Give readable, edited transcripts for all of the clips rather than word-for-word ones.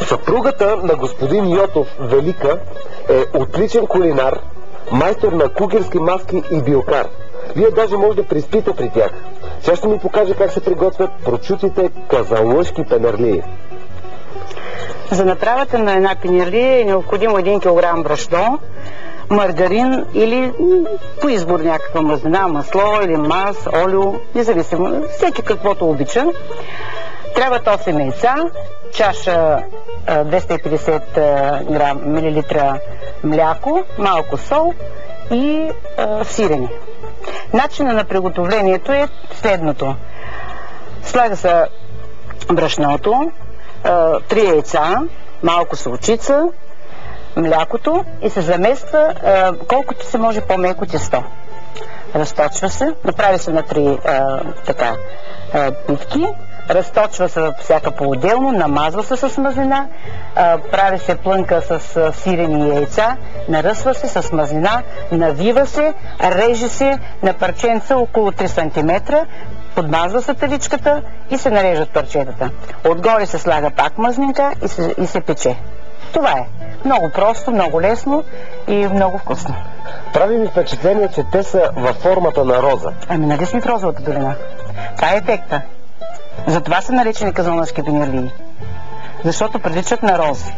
Съпругата на господин Йотов, Велика, е отличен кулинар, майстор на кукерски маски и билкар. Вие даже може да приспите при тях. Сега ще ми покаже как се приготвят прочутите казанлъшки пенерлии. За направата на една пенерлия е необходимо 1 кг брашно, маргарин или по избор някаква мазнина, масло или мас, олио, независимо, всеки каквото обича. Трябват 8 яйца, чаша 250 мл мляко, малко сол и сирене. Начинът на приготовлението е следното. Слага се брашното, 3 яйца, малко солчица, млякото и се замества колкото се може по-меко тесто. Разточва се, направи се на 3 питки, разточва се всяка по-отделно, намазва се с мазнина, прави се плънка с сирени яйца, наръсва се с мазнина, навива се, реже се на парченца около 3 см, подмазва се тавичката и се нарежат парчетата. Отгоре се слага пак мазнинка и се пече. Това е. Много просто, много лесно и много вкусно. Прави ми впечатление, че те са във формата на роза. Ами нали сме в розовата долина? Това е ефекта. Затова са наречени казанлъшки пенерлии. Защото приличат на рози.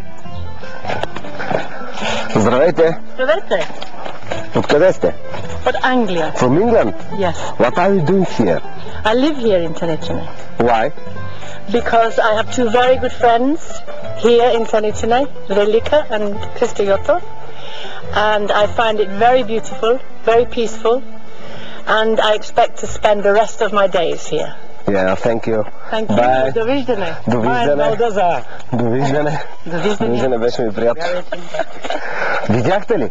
Здравейте! Здравейте! Откъде сте? От Англия. From England? Yes. What are you doing here? I live here in Tănăcine. Why? Because I have 2 very good friends here in Tănăcine, Velika and Cristi Iotov. And I find it very beautiful, very peaceful, and I expect to spend the rest of my days here. Yeah, thank you. Thank you. Bye. Довиждане. Довиждане. Довиждане. Довиждане, беше ми приятно. Видяхте ли?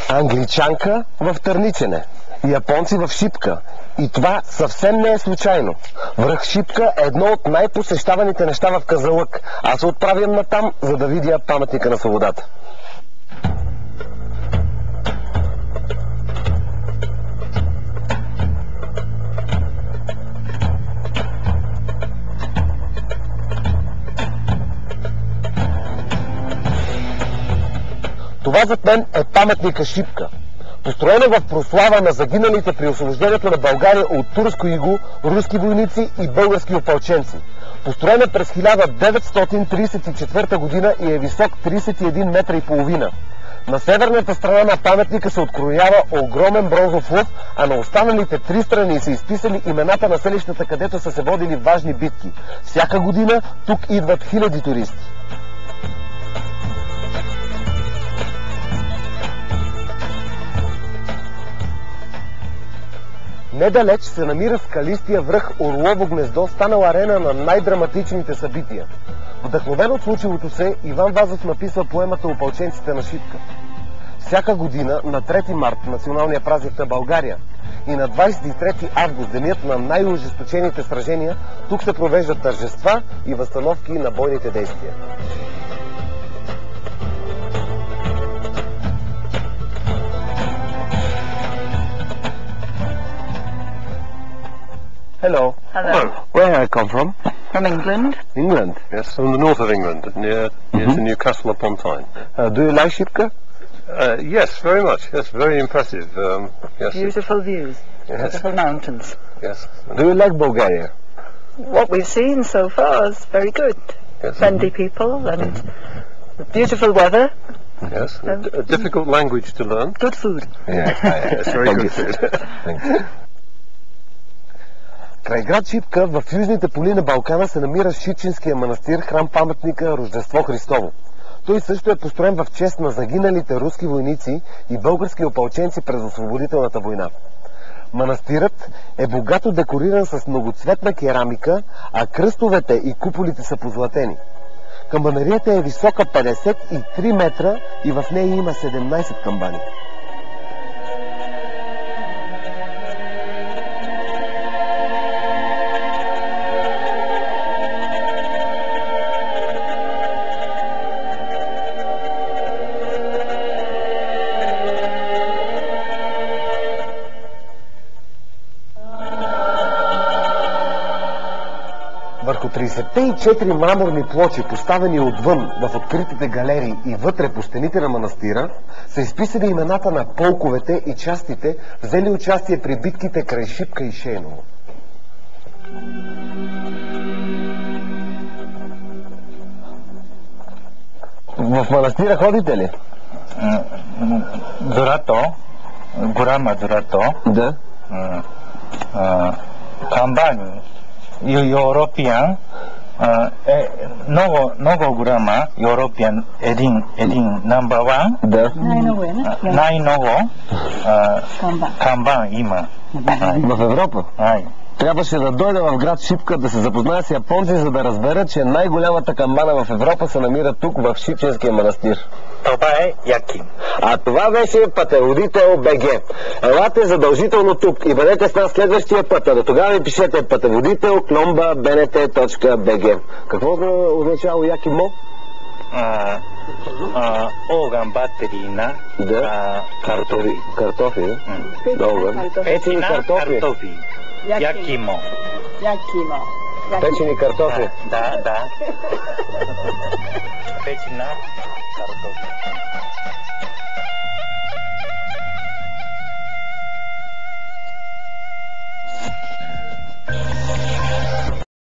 Англичанка в Търничене, японци в Шипка. И това съвсем не е случайно. Връх Шипка е едно от най-посещаваните неща в Казанлък. Аз се отправям натам, за да видя паметника на свободата. Това зад мен е паметника Шипка. Построена в прослава на загиналите при освобождението на България от турско иго, руски войници и български опълченци. Построена през 1934 година и е висок 31 метра и половина. На северната страна на паметника се откроява огромен бронзов лъв, а на останалите 3 страни са изписали имената на селищата, където са се водили важни битки. Всяка година тук идват хиляди туристи. Недалеч се намира скалистия връх Орлово гнездо, станал арена на най-драматичните събития. Вдъхновен от случилото се, Иван Вазов написва поемата "Опълченците на Шипка". Всяка година на 3 март, националния празник на България, и на 23 август, денят на най-ожесточените сражения, тук се провеждат тържества и възстановки на бойните действия. Hello. Hello. Where I come from? From England. England. Yes, from the north of England, near to Newcastle upon Tyne. Do you like Shipka? Yes, very much. Yes, very impressive. Yes. Beautiful views. Yes. Beautiful mountains. Yes. Do you like Bulgaria? What we've seen so far is very good. Yes. Friendly people and beautiful weather. Yes. A difficult language to learn. Good food. Yeah. Yes, very good food. Thank you. Край град Шипка, в южните поли на Балкана, се намира Шипчинския манастир, храм-паметника Рождество Христово. Той също е построен в чест на загиналите руски войници и български опълченци през освободителната война. Манастирът е богато декориран с многоцветна керамика, а кръстовете и куполите са позлатени. Камбанарията е висока 53 метра и в нея има 17 камбани. Върху 34 мраморни плочи, поставени отвън в откритите галерии и вътре по стените на манастира, са изписани имената на полковете и частите, взели участие при битките край Шипка и Шейново. В манастира ходите ли? Зорато, голяма Зорато. Да. Камбани, Европеан, много голяма Европеан, един number one. Да. Най-много камбан има. В Европа? Ай. Трябваше да дойда в град Шипка да се запознае с японци, за да разбера, че най-голямата камбана в Европа се намира тук, в Шипченския манастир. Това е Яки. А това беше Пътеводител БГ. Елате задължително тук и бъдете с нас следващия път, а до тогава ви пишете пътеводител@bnt.bg. Какво означава Яки Мо? Оган батерина. Да. Картофи. Картофи, да? Оган. Печени картофи. Якимо. Печени картофи. Да. Печена картофи.